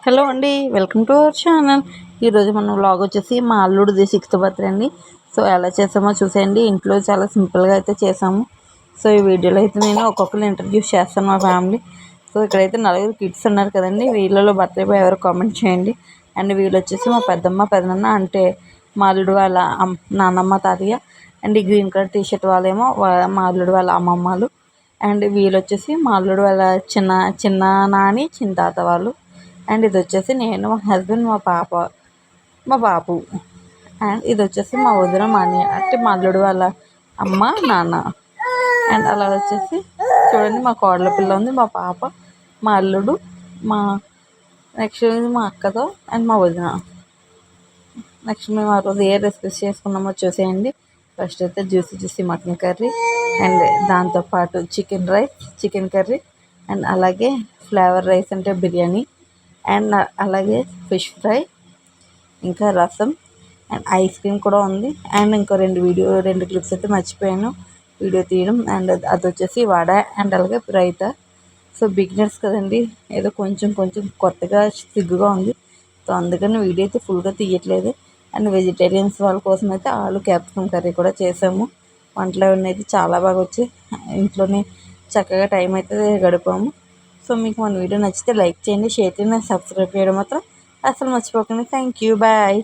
Hello అండి, welcome to our channel. ఈరోజు మనం వ్లాగ్ వచ్చేసి మా అల్లుడిది 6th బర్త్డే అండి. సో ఎలా చేసామో చూసేయండి. ఇంట్లో చాలా సింపుల్గా అయితే చేసాము. సో ఈ వీడియోలో అయితే నేను ఒక్కొక్కరు ఇంట్రడ్యూస్ చేస్తాను మా ఫ్యామిలీ. సో ఇక్కడైతే 4 కిడ్స్ ఉన్నారు కదండి. వీళ్ళలో బర్త్డే బాయ్ ఎవరో కామెంట్ చేయండి. అండ్ వీళ్ళు వచ్చేసి మా పెద్దమ్మ పెదనాన్న, అంటే మా అల్లుడు వాళ్ళ నాన్నమ్మ తాతయ్య. అండ్ ఈ గ్రీన్ కలర్ టీషర్ట్ వాళ్ళేమో మా అల్లుడు వాళ్ళ అమ్మమ్మలు. అండ్ వీళ్ళు వచ్చేసి మా అల్లుడు వాళ్ళ చిన్న చిన్న నాని చిన్న తాత వాళ్ళు. అండ్ ఇది వచ్చేసి నేను, మా హస్బెండ్, మా బాబు. అండ్ ఇది వచ్చేసి మా వదిన మా అన్నయ్య, అంటే మా అల్లుడు వాళ్ళ అమ్మ నాన్న. అండ్ అలా వచ్చేసి చూడండి, మా కోడల పిల్ల ఉంది, మా పాప, మా అల్లుడు, మా నెక్స్ట్ మా అక్కతో అండ్ మా వదిన. నెక్స్ట్ మేము ఆ రోజు ఏ రెసిపీస్ చేసుకున్నామో చూసేయండి. ఫస్ట్ అయితే జ్యూసీ మటన్ కర్రీ, అండ్ దాంతోపాటు చికెన్ కర్రీ, అండ్ అలాగే ఫ్లేవర్ రైస్ అంటే బిర్యానీ, అండ్ అలాగే ఫిష్ ఫ్రై, ఇంకా రసం, అండ్ ఐస్ క్రీమ్ కూడా ఉంది. అండ్ ఇంకో రెండు క్లిప్స్ అయితే మర్చిపోయాను వీడియో తీయడం. అండ్ అది వచ్చేసి వడ, అండ్ అలాగే రైతా. సో బిగినర్స్ కదండి, ఏదో కొంచెం కొత్తగా సిగ్గుగా ఉంది. సో అందుకని వీడియో అయితే ఫుల్గా తీయట్లేదు. అండ్ వెజిటేరియన్స్ వాళ్ళ కోసం అయితే ఆలు క్యాప్సికమ్ కర్రీ కూడా చేసాము. వంటలు అనేది చాలా బాగా వచ్చి ఇంట్లోనే చక్కగా టైం అయితే గడిపాము. సో మీకు మన వీడియో నచ్చితే లైక్ చేయండి, షేర్ చేయండి, సబ్స్క్రైబ్ చేయడం మాత్రం అసలు మర్చిపోకండి. Thank you, bye.